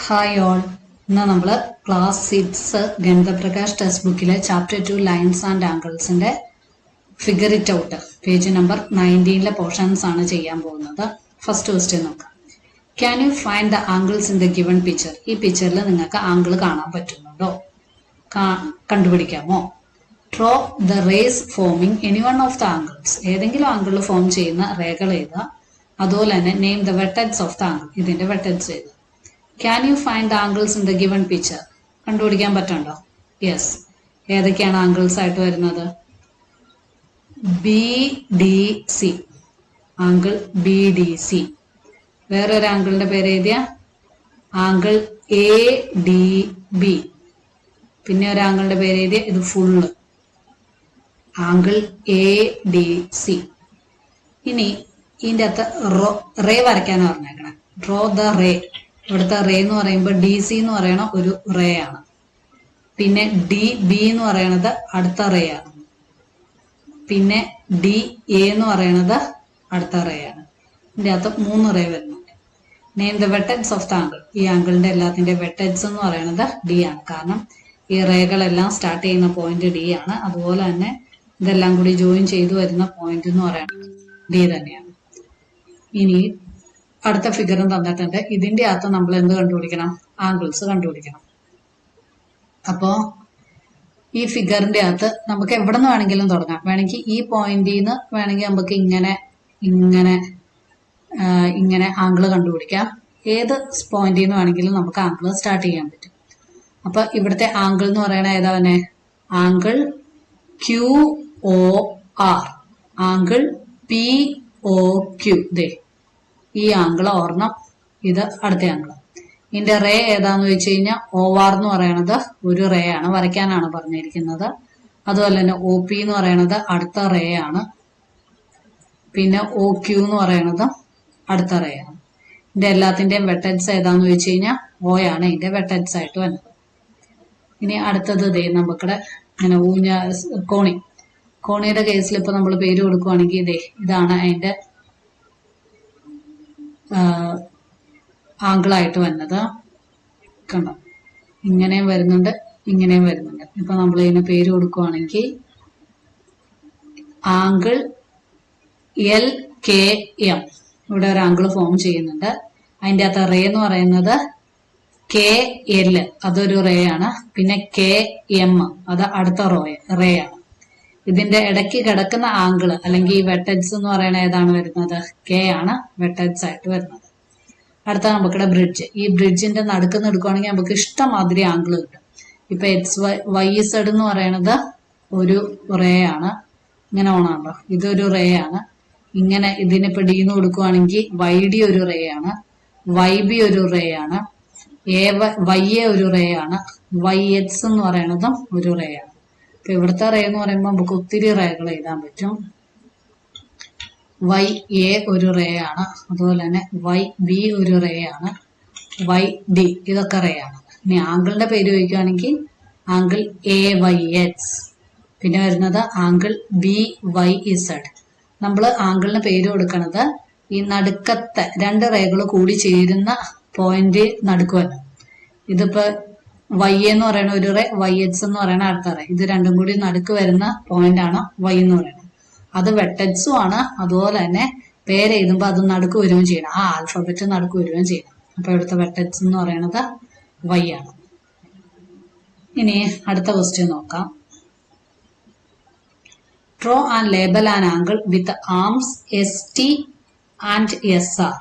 Hi all. ഇന്ന് നമ്മൾ class 6 Ganita Prakash text ബുക്കിലെ ചാപ്റ്റർ 2 ലൈൻസ് ആൻഡ് ആംഗിൾസിന്റെ figure it out page number 19 portions ആണ് ചെയ്യാൻ പോകുന്നത്. ഫസ്റ്റ് ക്വസ്റ്റ്യൻ നോക്കാം. Can you find the angles in the given picture? ഈ പിക്ചറിൽ നിങ്ങൾക്ക് ആംഗിൾ കാണാൻ പറ്റുന്നുണ്ടോ? കണ്ടുപിടിക്കാമോ? Draw the rays forming any one of the angles. ഏതെങ്കിലും ആംഗിളിൽ ഫോം ചെയ്യുന്ന രേഖകൾ എഴുതുക. അതുപോലെ തന്നെ name the vertex of the angle. ഇതിന്റെ വെർട്ടെക്സ് എഴുതുക. Can you find the angles in the given picture? കണ്ടുപിടിക്കാൻ പറ്റുണ്ടോ? യെസ്. ഏതൊക്കെയാണ് ആംഗിൾസ് ആയിട്ട് വരുന്നത്? B D C, angle B D C. വേറൊരു ആംഗിളിന്റെ പേര് എഴുതിയ ആംഗിൾ എ ഡി ബി. പിന്നെ ഒരു ആംഗിളിന്റെ പേര് എഴുതിയ ഇത് full angle A D C. ഇനി ഇതിന്റെ അകത്ത് റേ വരയ്ക്കാനാണ് പറഞ്ഞേക്കണം. Draw the ray. ഇവിടുത്തെ റേ എന്ന് പറയുമ്പോൾ ഡി സി എന്ന് പറയണ ഒരു റേ ആണ്. പിന്നെ ഡി ബി എന്ന് പറയണത് അടുത്ത റേ ആണ്. പിന്നെ ഡി എ എന്ന് പറയണത് അടുത്ത റേ ആണ്. ഇതിന്റെ അകത്ത് 3 റേ വരുന്നുണ്ട്. Name the vertex of the angle. ഈ ആംഗിളിന്റെ എല്ലാത്തിന്റെ വെർട്ടെക്സ് എന്ന് പറയുന്നത് ഡി ആണ്. കാരണം ഈ റേകളെല്ലാം സ്റ്റാർട്ട് ചെയ്യുന്ന പോയിന്റ് ഡി ആണ്. അതുപോലെ തന്നെ ഇതെല്ലാം കൂടി ജോയിൻ ചെയ്തു വരുന്ന പോയിന്റ് എന്ന് പറയുന്നത് ഡി തന്നെയാണ്. ഇനി അടുത്ത ഫിഗറും തന്നിട്ടുണ്ട്. ഇതിന്റെ അകത്ത് നമ്മൾ എന്ത് കണ്ടുപിടിക്കണം? ആംഗിൾസ് കണ്ടുപിടിക്കണം. അപ്പോ ഈ ഫിഗറിന്റെ അകത്ത് നമുക്ക് എവിടെ നിന്ന് വേണമെങ്കിലും തുടങ്ങാം. വേണമെങ്കിൽ ഈ പോയിന്റിൽ നിന്ന് വേണമെങ്കിൽ നമുക്ക് ഇങ്ങനെ ആംഗിൾ കണ്ടുപിടിക്കാം. ഏത് പോയിന്റിൽ നിന്ന് വേണമെങ്കിലും നമുക്ക് ആംഗിൾ സ്റ്റാർട്ട് ചെയ്യാൻ പറ്റും. അപ്പൊ ഇവിടുത്തെ ആംഗിൾ എന്ന് പറയുന്ന ഏതാ തന്നെ? Angle Q O R, angle P O Q. ദേ ഈ ആംഗിൾ ഓർണം. ഇത് അടുത്ത ആംഗിൾ. ഇതിന്റെ റേ ഏതാന്ന് വെച്ച് കഴിഞ്ഞാൽ ഒ ആർ എന്ന് പറയണത് ഒരു റേ ആണ്, വരയ്ക്കാനാണ് പറഞ്ഞിരിക്കുന്നത്. അതുപോലെ തന്നെ ഒ പി എന്ന് പറയണത് അടുത്ത റേ ആണ്. പിന്നെ ഒ ക്യു എന്ന് പറയണത് അടുത്ത റേ ആണ്. ഇതിന്റെ എല്ലാത്തിന്റെയും വെർട്ടെക്സ് ഏതാന്ന് വെച്ച് കഴിഞ്ഞാൽ ഒ ആണ് ഇതിന്റെ വെർട്ടെക്സ് ആയിട്ട് വരുന്നത്. ഇനി അടുത്തത് ദേ നമുക്കിടെ ഇങ്ങനെ കോണിയുടെ കേസിൽ ഇപ്പൊ നമ്മൾ പേര് കൊടുക്കുവാണെങ്കിൽ ഇതേ ഇതാണ് അതിന്റെ ആംഗിളായിട്ട് വരുന്നത്. കണ്ടോ? ഇങ്ങനെയും വരുന്നുണ്ട്, ഇങ്ങനെയും വരുന്നുണ്ട്. ഇപ്പൊ നമ്മൾ ഇതിന് പേര് കൊടുക്കുവാണെങ്കിൽ ആംഗിൾ എൽ കെ എം. ഇവിടെ ഒരു ആംഗിൾ ഫോം ചെയ്യുന്നുണ്ട്. അതിന്റെ അകത്ത് റേ എന്ന് പറയുന്നത് കെ എൽ, അതൊരു റേ ആണ്. പിന്നെ കെ എം, അത് അടുത്ത റേ ആണ്. ഇതിന്റെ ഇടയ്ക്ക് കിടക്കുന്ന ആംഗിൾ അല്ലെങ്കിൽ ഈ വെർട്ടെക്സ് എന്ന് പറയുന്ന ഏതാണ് വരുന്നത്? കെ ആണ് വെർട്ടെക്സ് ആയിട്ട് വരുന്നത്. അടുത്ത നമുക്കിവിടെ ബ്രിഡ്ജ്. ഈ ബ്രിഡ്ജിന്റെ നടുക്കുന്ന എടുക്കുവാണെങ്കിൽ നമുക്ക് ഇഷ്ടമാതിരി ആംഗിൾ കിട്ടും. ഇപ്പൊ വൈ സെഡ് എന്ന് പറയുന്നത് ഒരു റേ ആണ്. ഇങ്ങനെ ഓണാണല്ലോ, ഇതൊരു റേ ആണ്. ഇങ്ങനെ ഇതിനിപ്പോ ഡി എന്ന് കൊടുക്കുവാണെങ്കിൽ വൈ ഡി ഒരു റേ ആണ്, വൈ ബി ഒരു റേ ആണ്, വൈ എ ഒരു റേ ആണ്, വൈ എക്സ് എന്ന് പറയുന്നതും ഒരു റേ ആണ്. ഇപ്പൊ ഇവിടുത്തെ റേ എന്ന് പറയുമ്പോൾ നമുക്ക് ഒത്തിരി റേകൾ എഴുതാൻ പറ്റും. വൈ എ ഒരു റേ ആണ്. അതുപോലെ തന്നെ വൈ ബി ഒരു റേ ആണ്, വൈ ഡി ഇതൊക്കെ റേ ആണ്. ഇനി ആംഗിളിന്റെ പേര് ചോദിക്കുകയാണെങ്കിൽ ആംഗിൾ എ വൈ എക്സ്. പിന്നെ വരുന്നത് ആംഗിൾ ബി വൈ ഇസഡ്. നമ്മൾ ആംഗിളിന് പേര് കൊടുക്കണത് ഈ നടുക്കത്തെ 2 റേകൾ കൂടി ചേരുന്ന പോയിന്റ് നടുക്കുമല്ല. ഇതിപ്പോ വൈ എന്ന് പറയുന്ന ഒരു റേ, വൈ എക്സ് എന്ന് പറയുന്ന അടുത്ത റേ. ഇത് രണ്ടും കൂടി നടുക്ക് വരുന്ന പോയിന്റ് ആണ് വൈ എന്ന് പറയുന്നത്. അത് വെർട്ടെക്സും ആണ്. അതുപോലെ തന്നെ പേര് എഴുതുമ്പോൾ അത് നടുക്ക് വരികയും ചെയ്യണം. ആ ആൽഫബറ്റ് നടുക്ക് വരികയും ചെയ്യണം. അപ്പൊ ഇവിടുത്തെ വെർട്ടെക്സ് എന്ന് പറയുന്നത് വൈ ആണ്. ഇനി അടുത്ത ക്വസ്റ്റ്യൻ നോക്കാം. Draw and label an angle with arms S T and S R.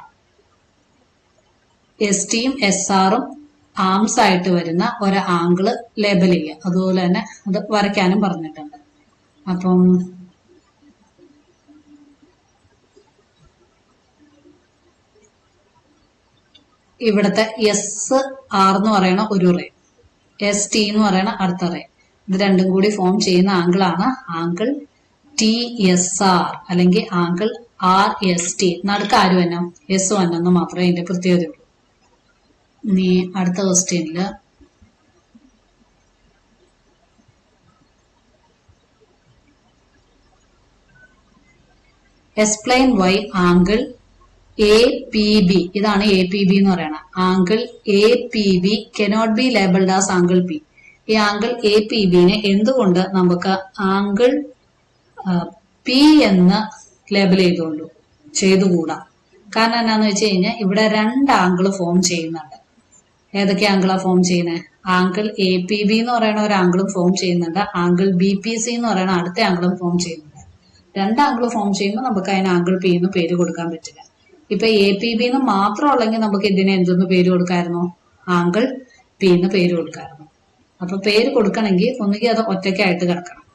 S ടിയും എസ് ആറും ആംസ് ആയിട്ട് വരുന്ന ഒരു ആംഗിള് ലേബൽ ചെയ്യുക. അതുപോലെ തന്നെ അത് വരയ്ക്കാനും പറഞ്ഞിട്ടുണ്ട്. അപ്പം ഇവിടുത്തെ എസ് ആർ എന്ന് പറയുന്ന ഒരു റേ, എസ് ടി എന്ന് പറയുന്ന അടുത്ത റേ. ഇത് രണ്ടും കൂടി ഫോം ചെയ്യുന്ന ആംഗിൾ ആണ് ആംഗിൾ ടി എസ് ആർ അല്ലെങ്കിൽ ആംഗിൾ ആർ എസ് ടി. നടുക്ക് ആര് വന്നം? എസ് വന്നെന്ന് മാത്രമേ ഇതിന്റെ പ്രത്യേകതയുള്ളൂ. ഇനി അടുത്ത ക്വസ്റ്റ്യനില് explain why angle A P B, ഇതാണ് എ പി ബി എന്ന് പറയുന്നത്. Angle A P B cannot be labelled as angle P. ഈ ആംഗിൾ എ പി ബിനെ എന്തുകൊണ്ട് നമുക്ക് ആംഗിൾ പി എന്ന് ലേബിൾ ചെയ്തുകൂടാ? കാരണം എന്നാന്ന് വെച്ച് കഴിഞ്ഞാൽ ഇവിടെ രണ്ട് ആംഗിൾ ഫോം ചെയ്യുന്നുണ്ട്. ഏതൊക്കെ ആംഗിളാ ഫോം ചെയ്യുന്നത്? ആംഗിൾ എ പി ബി എന്ന് പറയുന്ന ഒരു ആംഗിളും ഫോം ചെയ്യുന്നുണ്ട്, ആംഗിൾ ബി പി സി എന്ന് പറയുന്ന അടുത്ത ആംഗിളും ഫോം ചെയ്യുന്നുണ്ട്. രണ്ട് ആംഗിൾ ഫോം ചെയ്യുമ്പോൾ നമുക്ക് അതിന് ആംഗിൾ പി എന്ന് പേര് കൊടുക്കാൻ പറ്റില്ല. ഇപ്പൊ എ പി ബി എന്ന് മാത്രം ഉള്ളെങ്കിൽ നമുക്ക് ഇതിന് എന്തെന്ന് പേര് കൊടുക്കായിരുന്നു? ആംഗിൾ പി എന്ന് പേര് കൊടുക്കായിരുന്നു. അപ്പൊ പേര് കൊടുക്കണമെങ്കിൽ ഒന്നുകിൽ അത് ഒറ്റയ്ക്കായിട്ട് കിടക്കണം.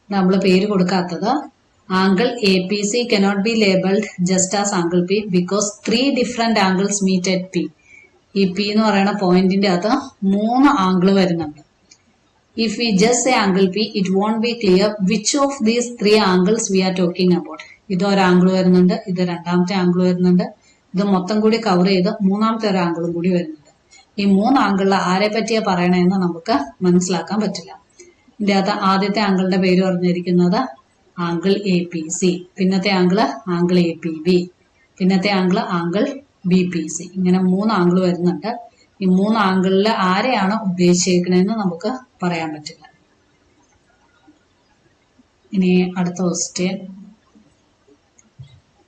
നമ്മൾ പേര് കൊടുക്കാത്തത് angle A P C cannot be labelled just as angle P because 3 different angles meet at P. ഈ പി എന്ന് പറയുന്ന പോയിന്റിന്റെ അകത്ത് 3 ആംഗിൾ വരുന്നുണ്ട്. If we just say angle P, it won't be clear which of these 3 angles we are talking about. ഇത് ഒരു angle വരുന്നുണ്ട്, ഇത് രണ്ടാമത്തെ ആംഗിൾ വരുന്നുണ്ട്, ഇത് മൊത്തം കൂടി കവർ ചെയ്ത് മൂന്നാമത്തെ ഒരു ആംഗിളും കൂടി വരുന്നുണ്ട്. ഈ 3 ആംഗിളിൽ ആരെ പറ്റിയാ പറയണതെന്ന് നമുക്ക് മനസ്സിലാക്കാൻ പറ്റില്ല. ഇതിന്റെ അകത്ത് ആദ്യത്തെ ആംഗിളിന്റെ പേര് പറഞ്ഞിരിക്കുന്നത് ആംഗിൾ എ പി സി, പിന്നത്തെ angle angle A P B, പിന്നത്തെ angle angle B P C. ഇങ്ങനെ 3 ആംഗിൾ വരുന്നുണ്ട്. ഈ 3 ആംഗിളിൽ ആരെയാണ് ഉദ്ദേശിച്ചിരിക്കണതെന്ന് നമുക്ക് പറയാൻ പറ്റില്ല. ഇനി അടുത്ത question,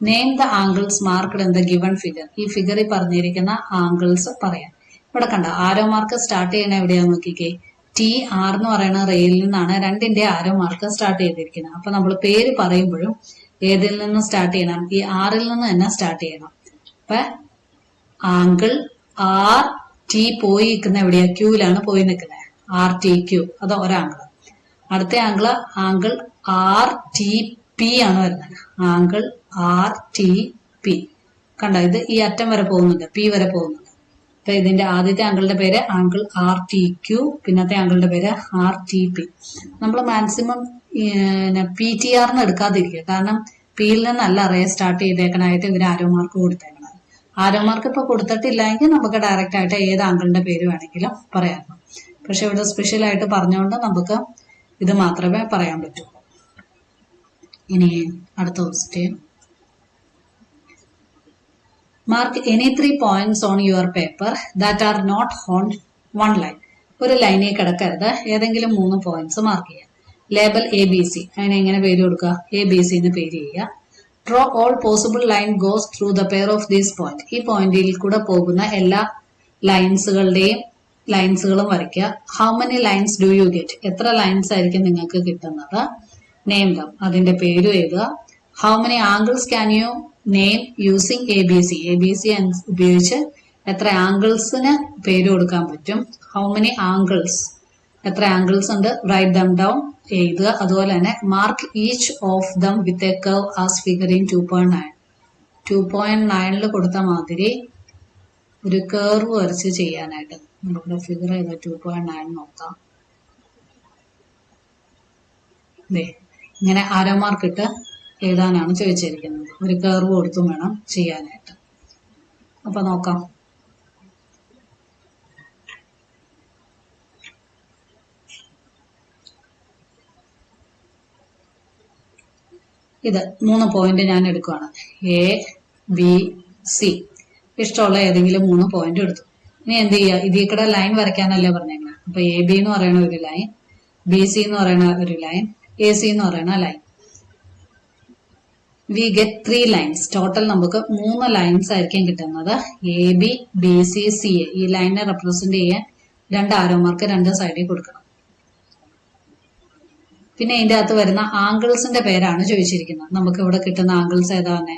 name the angles marked in the given figure. ഈ ഫിഗറിൽ പറഞ്ഞിരിക്കുന്ന ആംഗിൾസ് പറയാം. ഇവിടെ കണ്ട ആരോ മാർക്ക് സ്റ്റാർട്ട് ചെയ്യണ എവിടെയാന്ന് നോക്കിക്കേ. ടി ആർ എന്ന് പറയുന്ന റെയിലിൽ നിന്നാണ് രണ്ടിന്റെ ആരോ മാർക്ക് സ്റ്റാർട്ട് ചെയ്തിരിക്കുന്നത്. അപ്പൊ നമ്മൾ പേര് പറയുമ്പോഴും ഏതിൽ നിന്ന് സ്റ്റാർട്ട് ചെയ്യണം? ഈ ആറിൽ നിന്ന് തന്നെ സ്റ്റാർട്ട് ചെയ്യണം. അപ്പൊ ആംഗിൾ ആർ ടി പോയി നിൽക്കുന്ന എവിടെയാ? ക്യൂലാണ് പോയി നിൽക്കുന്നത്. ആർ ടി ക്യൂ, അത് ഒരാംഗിൾ. അടുത്ത angle angle R T P ആണ് വരുന്നത്. ആംഗിൾ ആർ ടി പി കണ്ട, ഇത് ഈ അറ്റം വരെ പോകുന്നുണ്ട്, പി വരെ പോകുന്നുണ്ട്. അപ്പൊ ഇതിന്റെ ആദ്യത്തെ ആംഗിളിന്റെ പേര് ആംഗിൾ ആർ ടി ക്യൂ, പിന്നത്തെ ആംഗിളിന്റെ പേര് ആർ ടി പി. നമ്മൾ മാക്സിമം പി ടി ആറിന് എടുക്കാതിരിക്കുക. കാരണം പിയിൽ നിന്നല്ല റേ സ്റ്റാർട്ട് ചെയ്തേക്കണായിട്ട് ഇവർ ആരോ മാർക്ക് കൊടുത്തേക്കണം. ആരോ മാർക്ക് ഇപ്പൊ കൊടുത്തിട്ടില്ലെങ്കിൽ നമുക്ക് ഡയറക്റ്റ് ആയിട്ട് ഏത് ആംഗിളിന്റെ പേര് വേണമെങ്കിലും പറയാം. പക്ഷെ ഇവിടെ സ്പെഷ്യൽ ആയിട്ട് പറഞ്ഞുകൊണ്ട് നമുക്ക് ഇത് മാത്രമേ പറയാൻ പറ്റുള്ളൂ. ഇനി അടുത്ത question, mark any 3 points on your paper that are not on 1 line. ഒരു ലൈനിൽ കിടക്കരുത്, ഏതെങ്കിലും 3 പോയിന്റ്സ് മാർക്ക് ചെയ്യുക. ലേബൽ എ ബി സി, അതിനെ എങ്ങനെ പേര് കൊടുക്കുക? എ ബി സി എന്ന് പേര് ചെയ്യുക. Draw all possible line goes through the pair of these point. ഈ പോയിന്റിൽ കൂടെ പോകുന്ന എല്ലാ ലൈൻസുകളും വരയ്ക്കുക. How many lines do you get? എത്ര ലൈൻസ് ആയിരിക്കും നിങ്ങൾക്ക് കിട്ടുന്നത്? നെയിം ദം, അതിന്റെ പേര് എഴുതുക. How many angles can you name using A B C? A B C ഉപയോഗിച്ച് എത്ര ആംഗിൾസിന് പേര് കൊടുക്കാൻ പറ്റും? ഹൗ മെനി ആംഗിൾസ്, എത്ര ആംഗിൾസ് ഉണ്ട്? റൈറ്റ് ദം ഡൗൺ, എഴുതുക. അതുപോലെ തന്നെ mark each of them with a curve as figure in 2.9. 2.9 കൊടുത്ത മാതിരി ഒരു കർവ് വരച്ച് ചെയ്യാനായിട്ട് നമ്മുടെ ഫിഗർ ചെയ്ത 2.9 നോക്കാം. ഇങ്ങനെ ആരോ മാർക്ക് ഇട്ട് എഴുതാനാണ് ചോദിച്ചിരിക്കുന്നത്. ഒരു കർവ് കൊടുത്തും വേണം ചെയ്യാനായിട്ട്. അപ്പൊ നോക്കാം. ഇത് 3 പോയിന്റ് ഞാൻ എടുക്കുകയാണ്. A B C. ഇഷ്ടമുള്ള ഏതെങ്കിലും 3 പോയിന്റ് എടുത്തു. ഇനി എന്ത് ചെയ്യുക? ഇതിൽ കൂടെ ലൈൻ വരയ്ക്കാനല്ലേ പറഞ്ഞേക്കണം. അപ്പൊ എ ബി എന്ന് പറയുന്ന ഒരു ലൈൻ, ബി സി എന്ന് പറയുന്ന ഒരു ലൈൻ, എ സി എന്ന് പറയുന്ന line. We get 3 lines. Total നമുക്ക് 3 ലൈൻസ് ആയിരിക്കും കിട്ടുന്നത്. A B B C C A. ഈ ലൈനെ റെപ്രസെന്റ് ചെയ്യാൻ 2 ആരോ മാർക്ക് 2 സൈഡിൽ കൊടുക്കണം. പിന്നെ ഇതിന്റെ അകത്ത് വരുന്ന ആംഗിൾസിന്റെ പേരാണ് ചോദിച്ചിരിക്കുന്നത്. നമുക്ക് ഇവിടെ കിട്ടുന്ന ആംഗിൾസ് ഏതാണ്?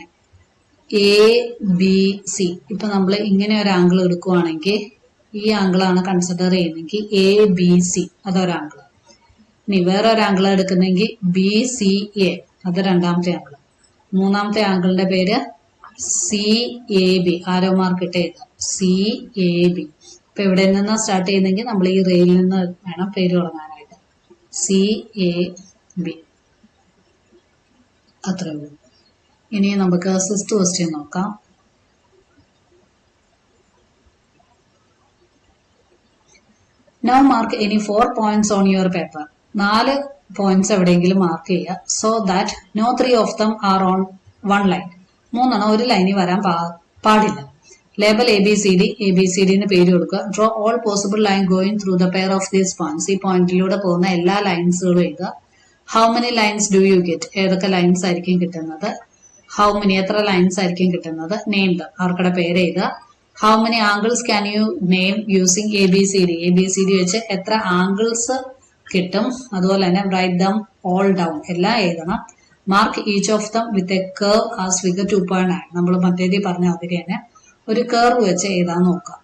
A B C. ഇപ്പൊ നമ്മൾ ഇങ്ങനെ ഒരു ആംഗിൾ എടുക്കുവാണെങ്കിൽ ഈ ആംഗിളാണ് കൺസിഡർ ചെയ്യുന്നെങ്കിൽ എ ബി സി, അതൊരാംഗിൾ. ഇനി വേറൊരു ആംഗിൾ എടുക്കുന്നെങ്കിൽ ബി സി എ, അത് രണ്ടാമത്തെ ആംഗിൾ. മൂന്നാമത്തെ ആംഗിളിന്റെ പേര് C A B. Arrow mark ഇട്ട് എഴുതാം, സി എ ബി. ഇപ്പൊ ഇവിടെ നിന്ന് സ്റ്റാർട്ട് ചെയ്യുന്നെങ്കിൽ നമ്മൾ ഈ റെയിലിൽ നിന്ന് വേണം പേര് തുടങ്ങാനായിട്ട്. C A B. അത്രേ ഉള്ളൂ. ഇനി നമുക്ക് 6th ക്വസ്റ്റ്യൻ നോക്കാം. Now mark any 4 points on your paper. 4 points എവിടെയെങ്കിലും മാർക്ക് ചെയ്യുക. So that no 3 of them are on 1 line. 3 ഒരു ലൈനിൽ വരാൻ പാടില്ല. ലേബൽ ABCD, ABCD എന്ന് പേര് കൊടുക്കുക. Draw all possible line going through the pair of these points. ഈ പോയിന്റിലൂടെ പോകുന്ന എല്ലാ ലൈൻസുകളും എഴുതുക. How many lines do you get? ഏതൊക്കെ ലൈൻസ് ആയിരിക്കും കിട്ടുന്നത്? ഹൗ മെനി എത്ര ലൈൻസ് ആയിരിക്കും കിട്ടുന്നത്? നെയിം ദ അവർക്കുടെ പേര് എഴുതുക. How many angles can you name using ABCD? ABCD വെച്ച് എത്ര ആംഗിൾസ് കിട്ടും? അതുപോലെ തന്നെ റൈറ്റ് ദം ഓൾ ഡൗൺ, എല്ലാം എഴുതണം. Mark each of them with a curve as figure 2.9. നമ്മൾ മറ്റേതി പറഞ്ഞ അതിരി തന്നെ ഒരു കർവ് വെച്ച് എഴുതാൻ നോക്കാം.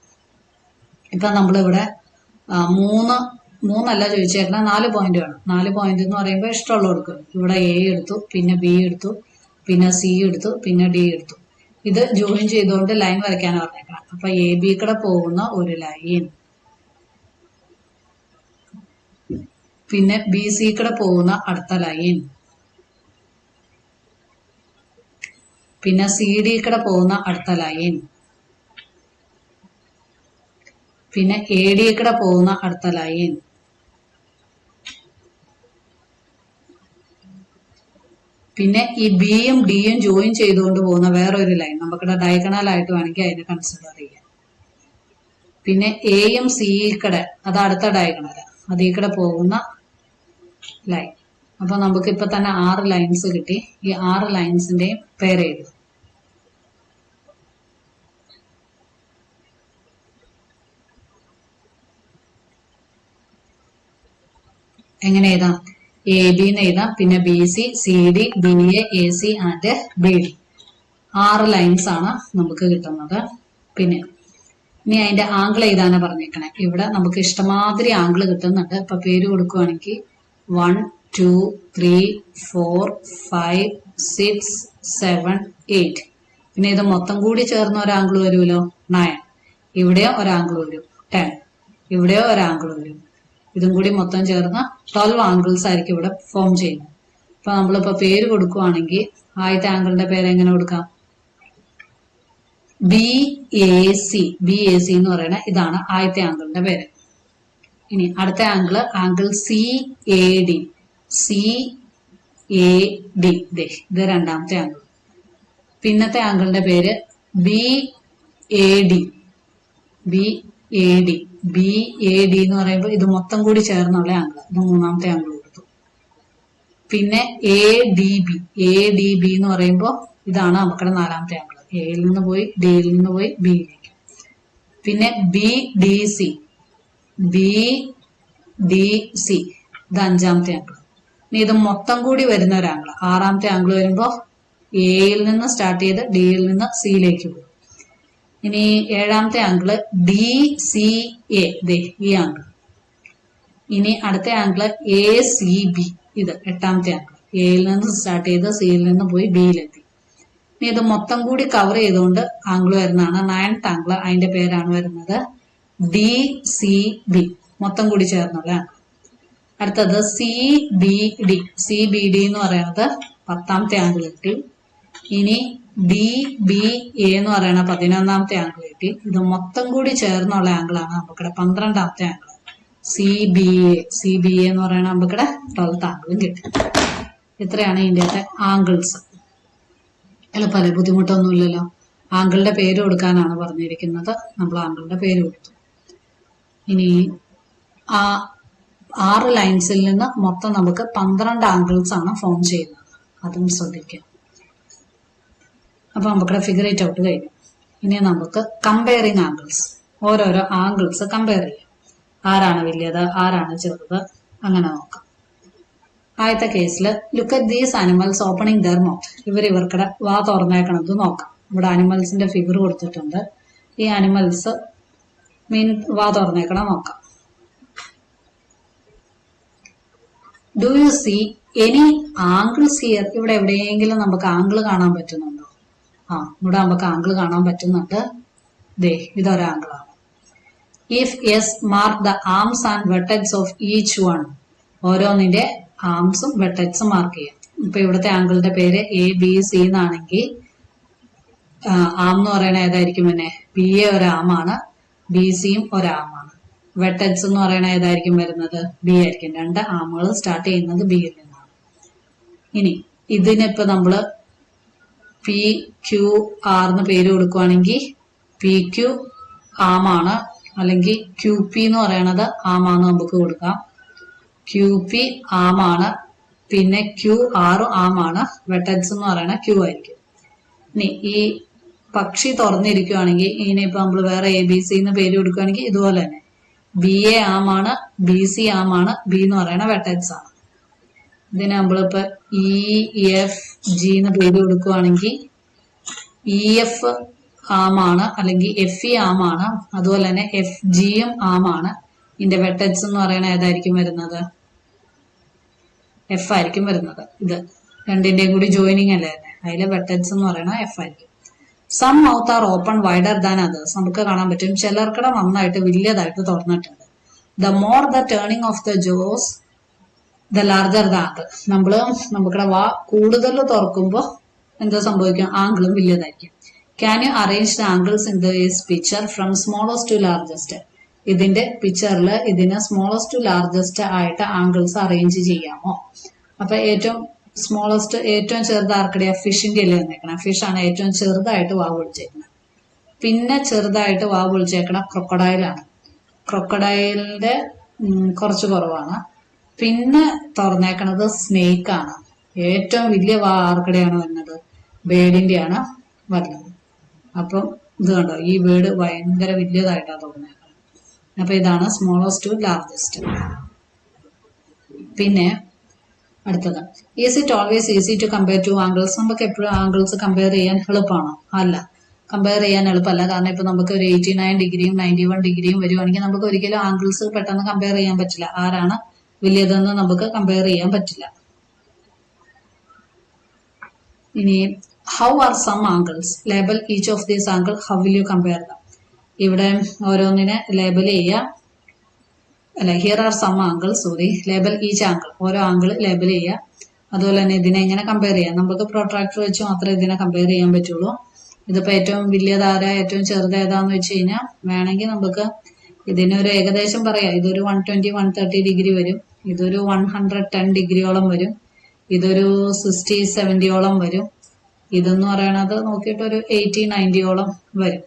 ഇപ്പൊ നമ്മളിവിടെ മൂന്നല്ല ചോദിച്ചേക്കണം, 4 പോയിന്റ് വേണം. 4 പോയിന്റ് എന്ന് പറയുമ്പോൾ ഇഷ്ടമുള്ള കൊടുക്കും. ഇവിടെ A എടുത്തു, പിന്നെ B എടുത്തു, പിന്നെ C എടുത്തു, പിന്നെ D എടുത്തു. ഇത് ജോയിൻ ചെയ്തുകൊണ്ട് ലൈൻ വരയ്ക്കാൻ പറഞ്ഞേക്കണം. അപ്പൊ AB കൂടെ പോകുന്ന ഒരു ലൈൻ, പിന്നെ BC കൂടെ പോകുന്ന അടുത്ത ലൈൻ, പിന്നെ CD കൂടെ പോകുന്ന അടുത്ത ലൈൻ, പിന്നെ AD കൂടെ പോകുന്ന അടുത്ത ലൈൻ, പിന്നെ ഈ ബിയും ഡിയും ജോയിൻ ചെയ്തുകൊണ്ട് പോകുന്ന വേറൊരു ലൈൻ നമുക്കിവിടെ ഡയഗണൽ ആയിട്ട് വേണമെങ്കിൽ അതിനെ കൺസിഡർ ചെയ്യാം. പിന്നെ എയും സിയും കൂടെ അത് അടുത്ത ഡയഗണൽ, അതിൽ കൂടെ പോകുന്ന ലൈൻ. അപ്പൊ നമുക്ക് ഇപ്പൊ തന്നെ 6 ലൈൻസ് കിട്ടി. ഈ 6 ലൈൻസിന്റെയും പേര് എഴുതും. എങ്ങനെ എഴുതാം? AB എന്ന് എഴുതാം, പിന്നെ BC, CD, BA, AC and BD. 6 lines ആണ് നമുക്ക് കിട്ടുന്നത്. പിന്നെ ഇനി അതിന്റെ ആംഗിൾ എഴുതാനാണ് പറഞ്ഞേക്കണേ. ഇവിടെ നമുക്ക് ഇഷ്ടമാതിരി ആംഗിൾ കിട്ടുന്നുണ്ട്. ഇപ്പൊ പേര് കൊടുക്കുവാണെങ്കിൽ 1, 2, 3, 4, 5, 6, 7, 8. പിന്നെ ഇത് മൊത്തം കൂടി ചേർന്ന ഒരു ആംഗിൾ വരുമല്ലോ, 9. ഇവിടെയോ ഒരു ആംഗിൾ വരും, 10. ഇവിടെയോ ഒരു ആംഗിൾ വരും. ഇതും കൂടി മൊത്തം ചേർന്ന് 12 ആംഗിൾസ് ആയിരിക്കും ഇവിടെ ഫോം ചെയ്യുന്നത്. അപ്പൊ നമ്മളിപ്പോ പേര് കൊടുക്കുവാണെങ്കിൽ ആദ്യത്തെ ആംഗിളിന്റെ പേര് എങ്ങനെ കൊടുക്കാം? BAC. BAC എന്ന് പറയുന്ന ഇതാണ് ആദ്യത്തെ ആംഗിളിന്റെ പേര്. ഇനി അടുത്ത ആംഗിൾ CAD. CAD ഇത് രണ്ടാമത്തെ ആംഗിൾ. പിന്നത്തെ ആംഗിളിന്റെ പേര് BAD. BAD എന്ന് പറയുമ്പോൾ ഇത് മൊത്തം കൂടി ചേർന്നുള്ള ആംഗിൾ. ഇത് മൂന്നാമത്തെ ആംഗിൾ കൊടുത്തു. പിന്നെ ADB എന്ന് പറയുമ്പോൾ ഇതാണ് നമുക്കുടെ നാലാമത്തെ ആംഗിൾ. എയിൽ നിന്ന് പോയി ഡിയിൽ നിന്ന് പോയി ബിയിലേക്ക്. പിന്നെ BDC. ഇത് അഞ്ചാമത്തെ ആംഗിൾ. ഇനി ഇത് മൊത്തം കൂടി വരുന്ന ഒരു ആംഗിൾ. ആറാമത്തെ ആംഗിൾ വരുമ്പോൾ എയിൽ നിന്ന് സ്റ്റാർട്ട് ചെയ്ത് ഡിയിൽ നിന്ന് സിയിലേക്ക് പോകും. ഇനി ഏഴാമത്തെ ആംഗിള് DCA. ഈ ആംഗിൾ. ഇനി അടുത്ത ആംഗിള് ACB. ഇത് എട്ടാമത്തെ ആംഗിൾ. എയിൽ നിന്ന് സ്റ്റാർട്ട് ചെയ്ത് സിയിൽ നിന്ന് പോയി ബിയിലെത്തി. ഇനി ഇത് മൊത്തം കൂടി കവർ ചെയ്തുകൊണ്ട് ആംഗിൾ വരുന്നതാണ് 9th ആംഗിൾ. അതിന്റെ പേരാണ് വരുന്നത് DCB. മൊത്തം കൂടി ചേർന്നുള്ള ആംഗിൾ. അടുത്തത് CBD എന്ന് പറയുന്നത് 10ാമത്തെ ആംഗിൾ കിട്ടി. ഇനി DBA എന്ന് പറയുന്ന 11ാമത്തെ ആംഗിൾ കിട്ടി. ഇത് മൊത്തം കൂടി ചേർന്നുള്ള ആംഗിളാണ് നമുക്കിടെ 12ാമത്തെ ആംഗിൾ. CBA എന്ന് പറയുന്ന നമുക്കിടെ 12th ആംഗിളും കിട്ടി. ഇത്രയാണ് ഇതിന്റെ ആംഗിൾസ്. എളുപ്പമല്ലേ? ബുദ്ധിമുട്ടൊന്നുമില്ലല്ലോ. ആംഗിളിന്റെ പേര് കൊടുക്കാനാണ് പറഞ്ഞിരിക്കുന്നത്. നമ്മൾ ആംഗിളിന്റെ പേര് കൊടുത്തു. ഇനി 6 ലൈൻസിൽ നിന്ന് മൊത്തം നമുക്ക് 12 ആംഗിൾസ് ആണ് ഫോം ചെയ്യുന്നത്. അതും ശ്രദ്ധിക്കാം. അപ്പൊ നമുക്കിവിടെ ഫിഗർ ഇറ്റ് ഔട്ട് കഴിഞ്ഞു. ഇനി നമുക്ക് കമ്പയറിങ് ആംഗിൾസ്, ഓരോരോ ആംഗിൾസ് കമ്പയർ ചെയ്യാം. ആരാണ് വലിയത്, ആരാണ് ചെറുത്, അങ്ങനെ നോക്കാം. ആദ്യത്തെ കേസിൽ look at these animals opening their mouth. ഇവർക്കിടെ വാ തുറന്നേക്കണത് നോക്കാം. ഇവിടെ ആനിമൽസിന്റെ ഫിഗർ കൊടുത്തിട്ടുണ്ട്. ഈ ആനിമൽസ് വാ തുറന്നേക്കണം നോക്കാം. Do you see any angles here? ഇവിടെ എവിടെയെങ്കിലും നമുക്ക് ആംഗിൾ കാണാൻ പറ്റുന്നുണ്ടോ? ഇവിടെ നമുക്ക് ആംഗിൾ കാണാൻ പറ്റുന്നുണ്ട്. ഇതൊരാംഗിളാണ്. If yes, mark the arms and vertex of each one. ഓരോന്നിന്റെ ആംസും വെർട്ടെക്സും മാർക്ക് ചെയ്യാം. ഇപ്പൊ ഇവിടുത്തെ ആംഗിളിന്റെ പേര് ABC എന്നാണെങ്കിൽ ആം എന്ന് പറയുന്നത് ഏതായിരിക്കും? പിന്നെ BA ഒരാമാണ്, BCയും ഒരാമാണ്. വെർട്ടെക്സ് എന്ന് പറയുന്നത് ഏതായിരിക്കും വരുന്നത്? B ആയിരിക്കും. 2 ആമുകൾ സ്റ്റാർട്ട് ചെയ്യുന്നത് B യിൽ നിന്നാണ്. ഇനി ഇതിനിപ്പോ നമ്മള് പി ക്യു ആർ എന്ന് പേര് കൊടുക്കുവാണെങ്കിൽ പി ക്യു ആമാണ്, അല്ലെങ്കിൽ ക്യു പി എന്ന് പറയണത് ആമാന്ന് നമുക്ക് കൊടുക്കാം. ക്യു പി ആമാണ്, പിന്നെ ക്യു ആർ ആമാണ്, വെട്ടക്സ് എന്ന് പറയുന്നത് ക്യു ആയിരിക്കും. ഇനി ഈ പക്ഷി തുറന്നിരിക്കുവാണെങ്കിൽ ഇനിയിപ്പോ നമ്മൾ വേറെ എ ബി സി എന്ന് പേര് കൊടുക്കുകയാണെങ്കിൽ ഇതുപോലെ തന്നെ ബി എ ആമാണ്, ബി സി ആമാണ്, ബി എന്ന് പറയുന്ന വെട്ടക്സ് ആണ്. ഇതിന് നമ്മളിപ്പോ ഇ എഫ് ജി എന്ന് പേര് കൊടുക്കുവാണെങ്കിൽ ഇ എഫ് ആമാണ്, അല്ലെങ്കിൽ എഫ് ഇ ആമാണ്, അതുപോലെ തന്നെ എഫ് ജിയും ആമാണ്. ഇതിന്റെ വെട്ടക്സ് എന്ന് പറയുന്നത് ഏതായിരിക്കും വരുന്നത്? എഫ് ആയിരിക്കും വരുന്നത്. ഇത് രണ്ടിന്റെയും കൂടി ജോയിനിങ് അല്ലേ തന്നെ, അതിലെ വെട്ടക്സ് എന്ന് പറയുന്നത് എഫ് ആയിരിക്കും. Some mouth are open wider than others. നമുക്ക് കാണാൻ പറ്റും ചിലർക്കിടെ നന്നായിട്ട് വലിയതായിട്ട് തുറന്നിട്ടുണ്ട്. The more the turning of the jaws the larger the angle. നമുക്കിടെ വാ കൂടുതൽ തുറക്കുമ്പോൾ എന്താ സംഭവിക്കും? ആംഗിളും വലിയതായിരിക്കും. Can you arrange the angles in this picture from smallest to largest. ഇതിന്റെ പിക്ചറിൽ ഇതിനെ സ്മോളസ്റ്റ് ടു ലാർജസ്റ്റ് ആയിട്ട് ആംഗിൾസ് അറേഞ്ച് ചെയ്യാമോ? അപ്പൊ ഏറ്റവും സ്മോളസ്റ്റ്, ഏറ്റവും ചെറുത് ആർക്കടെയാ? ഫിഷിന്റെ അല്ലേ വന്നേക്കണം. ഫിഷ് ആണ് ഏറ്റവും ചെറുതായിട്ട് വാ പൊളിച്ചേക്കണം. പിന്നെ ചെറുതായിട്ട് വാ പൊളിച്ചേക്കണം ക്രൊക്കഡൈലാണ്. ക്രൊക്കഡൈലിന്റെ കുറച്ച് കുറവാണ്. പിന്നെ തുറന്നേക്കണത് സ്നേക്ക് ആണ്. ഏറ്റവും വലിയ വാ ആർക്കടെയാണ് വരുന്നത്? ബേഡിന്റെയാണ് വരുന്നത്. അപ്പം ഇത് കണ്ടോ, ഈ ബേഡ് ഭയങ്കര വലിയതായിട്ടാണ് തുറന്നേക്കുന്നത്. അപ്പൊ ഇതാണ് സ്മോളസ്റ്റ് ടു ലാർജസ്റ്റ്. പിന്നെ അടുത്തത്, is it always easy to compare two angles. നമുക്ക് എപ്പോഴും ആംഗിൾസ് കമ്പയർ ചെയ്യാൻ എളുപ്പമാണോ? അല്ല, കമ്പയർ ചെയ്യാൻ എളുപ്പമല്ല. കാരണം ഇപ്പൊ നമുക്ക് ഒരു 89 ഡിഗ്രിയും 91 ഡിഗ്രിയും വരുവാണെങ്കിൽ നമുക്ക് ഒരിക്കലും ആംഗിൾസ് പെട്ടെന്ന് കമ്പയർ ചെയ്യാൻ പറ്റില്ല. ആരാണ് വലിയതെന്ന് നമുക്ക് കമ്പയർ ചെയ്യാൻ പറ്റില്ല. ഇനി how are some angles? Label each of these angle, how will you compare them? ഇവിടെ ഓരോന്നിനെ ലേബൽ ചെയ്യുക. അല്ല, here are some angle, sorry, label each angle. ഓരോ ആംഗിൾ ലേബൽ ചെയ്യുക. അതുപോലെ തന്നെ ഇതിനെ എങ്ങനെ കമ്പയർ ചെയ്യാം? നമുക്ക് പ്രൊട്രാക്ടർ വെച്ച് മാത്രമേ ഇതിനെ കമ്പയർ ചെയ്യാൻ പറ്റുള്ളൂ. ഇതിപ്പോ ഏറ്റവും വലിയതാരാ, ഏറ്റവും ചെറുത് ഏതാന്ന് വെച്ച് കഴിഞ്ഞാൽ വേണമെങ്കിൽ നമുക്ക് ഇതിനൊരു ഏകദേശം പറയാം. ഇതൊരു 120, 130 ഡിഗ്രി വരും. ഇതൊരു 110 ഡിഗ്രിയോളം വരും. ഇതൊരു 60, 70യോളം വരും. ഇതെന്ന് പറയണത് നോക്കിയിട്ട് ഒരു 80, 90യോളം വരും.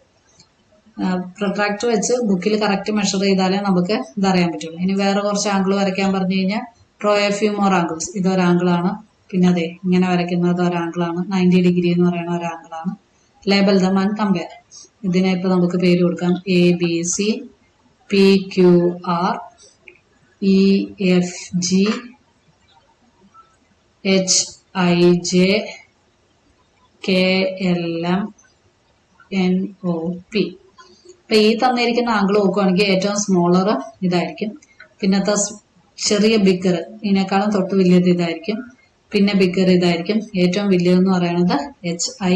പ്രൊട്രാക്ടർ വെച്ച് ബുക്കിൽ കറക്റ്റ് മെഷർ ചെയ്താലേ നമുക്ക് ഇതറിയാൻ പറ്റുള്ളൂ. ഇനി വേറെ കുറച്ച് ആംഗിൾ വരയ്ക്കാൻ പറഞ്ഞു കഴിഞ്ഞാൽ draw a few more angles. ഇതൊരാംഗിളാണ്. പിന്നെ അതെ ഇങ്ങനെ വരയ്ക്കുന്നത് ഒരാംഗിളാണ്. 90 ഡിഗ്രി എന്ന് പറയുന്ന ഒരാംഗിളാണ്. Label them and compare. ഇതിനെ ഇപ്പൊ നമുക്ക് പേര് കൊടുക്കാം. A B C, P Q R, E F G, H I J, K L M, N O P. അപ്പൊ ഈ തന്നിരിക്കുന്ന ആംഗിൾ നോക്കുകയാണെങ്കിൽ ഏറ്റവും സ്മോളർ ഇതായിരിക്കും. പിന്നത്തെ ചെറിയ ബിഗർ, ഇതിനേക്കാളും തൊട്ട് വലിയത് ഇതായിരിക്കും. പിന്നെ ബിഗർ ഇതായിരിക്കും. ഏറ്റവും വലിയതെന്ന് പറയുന്നത് എച്ച് ഐ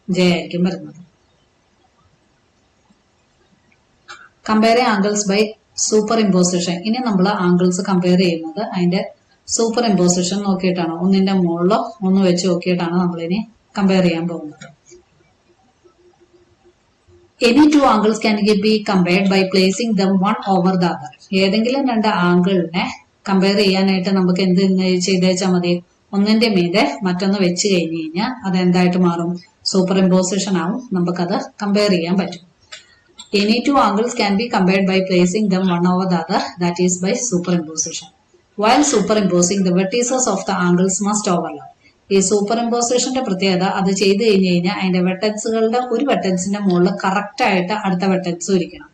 ജെ ആയിരിക്കും വരുന്നത്. Compare angles by superimposition. ഇനി നമ്മൾ ആംഗിൾസ് കമ്പയർ ചെയ്യുന്നത് അതിന്റെ സൂപ്പർ ഇമ്പോസിഷൻ നോക്കിയിട്ടാണ്. ഒന്നിന്റെ മുകളിലോ ഒന്ന് വെച്ച് നോക്കിയിട്ടാണ് നമ്മളിനി കമ്പയർ ചെയ്യാൻ പോകുന്നത്. Any two angles can be compared by placing them one over the other. ഏതെങ്കിലും രണ്ട് ആംഗിളിനെ കമ്പയർ ചെയ്യാനായിട്ട് നമുക്ക് എന്ത് ചെയ്തേച്ചാൽ മതി? ഒന്നിന്റെ മീതെ മറ്റൊന്ന് വെച്ച് കഴിഞ്ഞ് കഴിഞ്ഞാൽ അത് എന്തായിട്ട് മാറും? സൂപ്പർ ഇമ്പോസിഷൻ ആവും. നമുക്കത് കമ്പയർ ചെയ്യാൻ പറ്റും. Any two angles can be compared by placing them one over the other, that is by superimposition. While superimposing, the vertices of the angles must overlap. ഈ സൂപ്പർ ഇമ്പോസിഷന്റെ പ്രത്യേകത, അത് ചെയ്ത് കഴിഞ്ഞ് കഴിഞ്ഞാൽ അതിന്റെ വെട്ടക്സുകളുടെ ഒരു വെട്ടക്സിന്റെ മുകളിൽ കറക്റ്റ് ആയിട്ട് അടുത്ത വെട്ടക്സ് ഇരിക്കണം.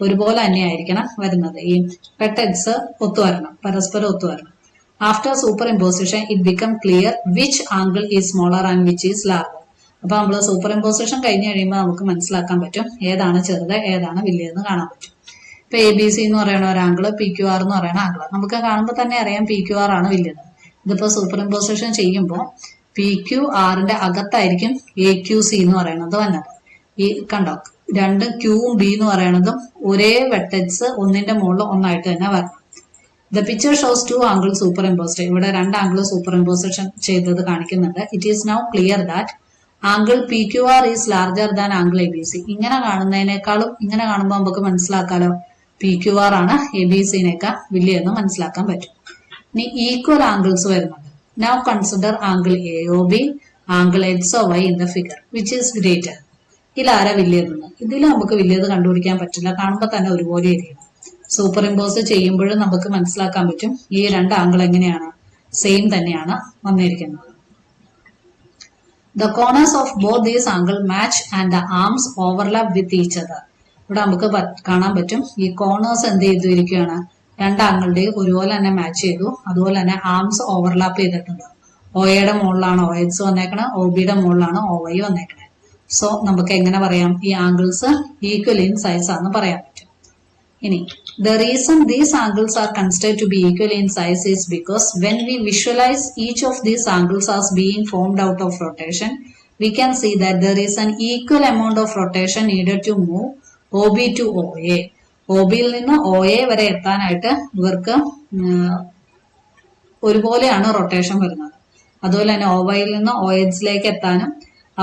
ഒരുപോലെ തന്നെയായിരിക്കണം വരുന്നത്. ഈ വെട്ടക്സ് ഒത്തുവരണം, പരസ്പരം ഒത്തുവരണം. After superimposition it become clear which angle is smaller and which is larger. അപ്പൊ നമ്മൾ സൂപ്പർ ഇമ്പോസിഷൻ കഴിഞ്ഞ് കഴിയുമ്പോൾ നമുക്ക് മനസ്സിലാക്കാൻ പറ്റും ഏതാണ് ചെറുത് ഏതാണ് വലിയതെന്ന് കാണാൻ പറ്റും. ഇപ്പൊ എ ബി സി എന്ന് പറയുന്ന ഒരു ആംഗിള്, പി ക്യു ആർ എന്ന് പറയുന്ന ആംഗിള് നമുക്ക് കാണുമ്പോൾ തന്നെ അറിയാം പി ക്യു ആർ ആണ് വലിയത്. ഇതിപ്പോ സൂപ്പർ ഇമ്പോസിഷൻ ചെയ്യുമ്പോൾ പി ക്യു ആറിന്റെ അകത്തായിരിക്കും എ ക്യു സി എന്ന് പറയുന്നത് വന്നത്. ഈ കണ്ടോ, രണ്ട് ക്യൂവും ബി എന്ന് പറയുന്നതും ഒരേ വെട്ടക്സ് ഒന്നിന്റെ മുകളിൽ ഒന്നായിട്ട് തന്നെ വരണം. The picture shows two angle superimposed. ഇവിടെ രണ്ട് ആംഗിൾ സൂപ്പർ ഇമ്പോസിഷൻ ചെയ്തത് കാണിക്കുന്നുണ്ട്. It is now clear that angle P Q R is larger than angle A B C. ഇങ്ങനെ കാണുന്നതിനേക്കാളും ഇങ്ങനെ കാണുമ്പോൾ നമുക്ക് മനസ്സിലാക്കാലോ പി ക്യു ആർ ആണ് എ ബി സിനേക്കാൾ വലിയെന്ന് മനസ്സിലാക്കാൻ പറ്റും. ഇനി ഈക്വൽ ആംഗിൾസ് വരുന്നുണ്ട്. Now consider angle A O B, angle XOY in the figure, which is greater? ഇതിൽ ആരാ വലിയതെന്ന്? ഇതിൽ നമുക്ക് വലിയത് കണ്ടുപിടിക്കാൻ പറ്റില്ല, കാണുമ്പോൾ തന്നെ ഒരുപോലെ ഇരിക്കണം. സൂപ്പർ ഇമ്പോസ് ചെയ്യുമ്പോഴും നമുക്ക് മനസ്സിലാക്കാൻ പറ്റും ഈ രണ്ട് ആംഗിൾ എങ്ങനെയാണ്, സെയിം തന്നെയാണ് വന്നിരിക്കുന്നത്. The corners of both these angles match and the arms overlap with each other. ഇവിടെ നമുക്ക് കാണാൻ പറ്റും ഈ കോർണേഴ്സ് എന്ത് ചെയ്തിരിക്കുകയാണ്, രണ്ട് ആംഗിളുടെയും ഒരുപോലെ തന്നെ മാച്ച് ചെയ്തു. അതുപോലെ തന്നെ ആംസ് ഓവർലാപ്പ് ചെയ്തിട്ടുണ്ട്. OAയുടെ മുകളിലാണ് OX വന്നേക്കണേ, OBയുടെ മുകളിലാണ് OY വന്നേക്കണേ. സോ നമുക്ക് എങ്ങനെ പറയാം, ഈ ആംഗിൾസ് ഈക്വൽ ഇൻ സൈസ് ആണെന്ന് പറയാൻ പറ്റും. ഇനി the reason these angles are considered to be equal in size is because when we visualize each of these angles as being formed out of rotation, we can see that there is an equal amount of rotation needed to move OB to OA. OBയിൽ നിന്ന് OA വരെ എത്താനായിട്ട് ഇവർക്ക് ഒരുപോലെയാണ് rotation വരുന്നത്. അതുപോലെ തന്നെ OYയിൽ നിന്ന് OHലേക്ക് എത്താനും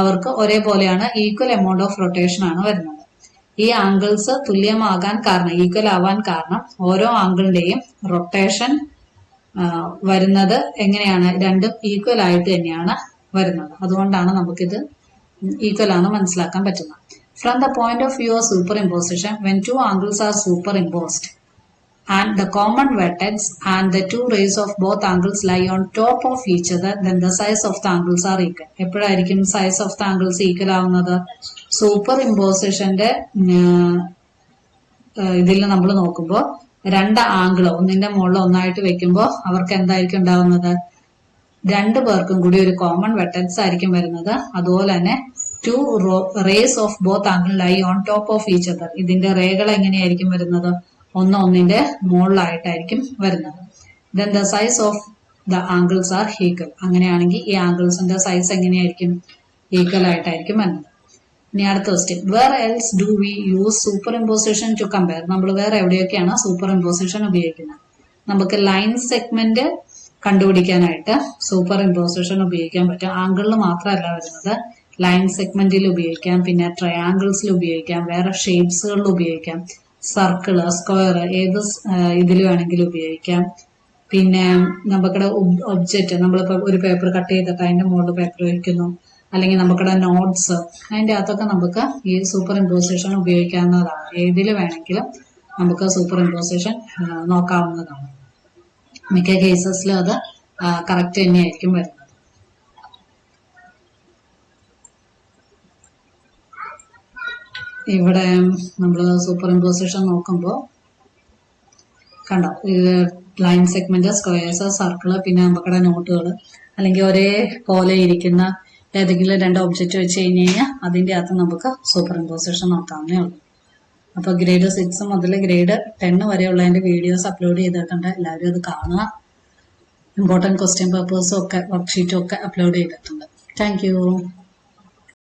അവർക്ക് ഒരേപോലെയാണ്, ഈക്വൽ എമൗണ്ട് ഓഫ് റൊട്ടേഷൻ ആണ് വരുന്നത്. ഈ ആംഗിൾസ് തുല്യമാകാൻ കാരണം, ഈക്വൽ ആവാൻ കാരണം ഓരോ ആംഗിളിന്റെയും റൊട്ടേഷൻ വരുന്നത് എങ്ങനെയാണ്, രണ്ടും ഈക്വൽ ആയിട്ട് തന്നെയാണ് വരുന്നത്. അതുകൊണ്ടാണ് നമുക്കിത് ഈക്വൽ ആണെന്ന് മനസ്സിലാക്കാൻ പറ്റുന്നത്. From the point of view of superimposition, when two angles are superimposed and the common vertex and the two rays of both angles lie on top of each other, then the size of the angles are equal. എപ്പോഴായിരിക്കും size of the angles equal ആവുന്നത്? Super ഇമ്പോസിഷന്റെ ഇതിൽ നമ്മൾ നോക്കുമ്പോൾ രണ്ട് angle ഒന്നിന്റെ മുകളിൽ ഒന്നായിട്ട് വെക്കുമ്പോൾ അവർക്ക് എന്തായിരിക്കും ഉണ്ടാവുന്നത്, രണ്ടു പേർക്കും കൂടി ഒരു കോമൺ വെർട്ടെക്സ് ആയിരിക്കും വരുന്നത്. അതുപോലെ തന്നെ two rays of both angle lie on top of each other. ഇതിന്റെ റേകൾ എങ്ങനെയായിരിക്കും വരുന്നത്, ഒന്നിന്റെ മുകളിലായിട്ടായിരിക്കും വരുന്നത്. Then the size of the angles are equal. അങ്ങനെയാണെങ്കിൽ ഈ ആംഗിൾസിന്റെ സൈസ് എങ്ങനെയായിരിക്കും, ഈക്വൽ ആയിട്ടായിരിക്കും വരുന്നത്. ഇനി അടുത്ത question, where else do we use superimposition to compare? നമ്മൾ വേറെ എവിടെയൊക്കെയാണ് സൂപ്പർ ഇമ്പോസിഷൻ ഉപയോഗിക്കുന്നത്? നമുക്ക് ലൈൻ സെഗ്മെന്റ് കണ്ടുപിടിക്കാനായിട്ട് സൂപ്പർ ഇമ്പോസിഷൻ ഉപയോഗിക്കാൻ പറ്റും. ആംഗിളിൽ മാത്രമല്ല വരുന്നത്, ലൈൻ സെഗ്മെന്റിൽ ഉപയോഗിക്കാം, പിന്നെ ട്രയാങ്കിൾസിൽ ഉപയോഗിക്കാം, വേറെ ഷേപ്സുകളിൽ ഉപയോഗിക്കാം, സർക്കിള്, സ്ക്വയർ, ഏത് ഇതിൽ വേണമെങ്കിലും ഉപയോഗിക്കാം. പിന്നെ നമുക്കിടെ ഒബ്ജക്റ്റ്, നമ്മളിപ്പോ ഒരു പേപ്പർ കട്ട് ചെയ്തിട്ട് അതിന്റെ മുകളിൽ പേപ്പർ വയ്ക്കുന്നു, അല്ലെങ്കിൽ നമുക്കിടെ നോട്ട്സ്, അതിന്റെ അകത്തൊക്കെ നമുക്ക് ഈ സൂപ്പർ ഇമ്പോസിഷൻ ഉപയോഗിക്കാവുന്നതാണ്. ഏതിൽ വേണമെങ്കിലും നമുക്ക് സൂപ്പർ ഇമ്പോസിഷൻ നോക്കാവുന്നതാണ്. മിക്ക കേസസിലും അത് കറക്റ്റ് തന്നെയായിരിക്കും വരുന്നത്. ഇവിടെ നമ്മൾ സൂപ്പർ ഇമ്പോസിഷൻ നോക്കുമ്പോൾ കണ്ടോ, ലൈൻ സെഗ്മെന്റ്, സ്ക്വയേഴ്സ്, സർക്കിള്, പിന്നെ നമുക്കിടെ നോട്ടുകൾ, അല്ലെങ്കിൽ ഒരേ പോലെ ഇരിക്കുന്ന ഏതെങ്കിലും രണ്ട് ഒബ്ജക്റ്റ് വെച്ച് കഴിഞ്ഞാൽ അതിന്റെ അകത്ത് നമുക്ക് സൂപ്പർ ഇമ്പോസിഷൻ നോക്കാവുന്നേ ഉള്ളൂ. അപ്പൊ ഗ്രേഡ് 6 മുതൽ ഗ്രേഡ് 10 വരെയുള്ളതിന്റെ വീഡിയോസ് അപ്ലോഡ് ചെയ്തിട്ടുണ്ട്. എല്ലാവരും അത് കാണുക. ഇമ്പോർട്ടൻറ്റ് ക്വസ്റ്റ്യൻ പേപ്പേഴ്സും ഒക്കെ വർക്ക്ഷീറ്റും ഒക്കെ അപ്ലോഡ് ചെയ്തിട്ടുണ്ട്. Thank you.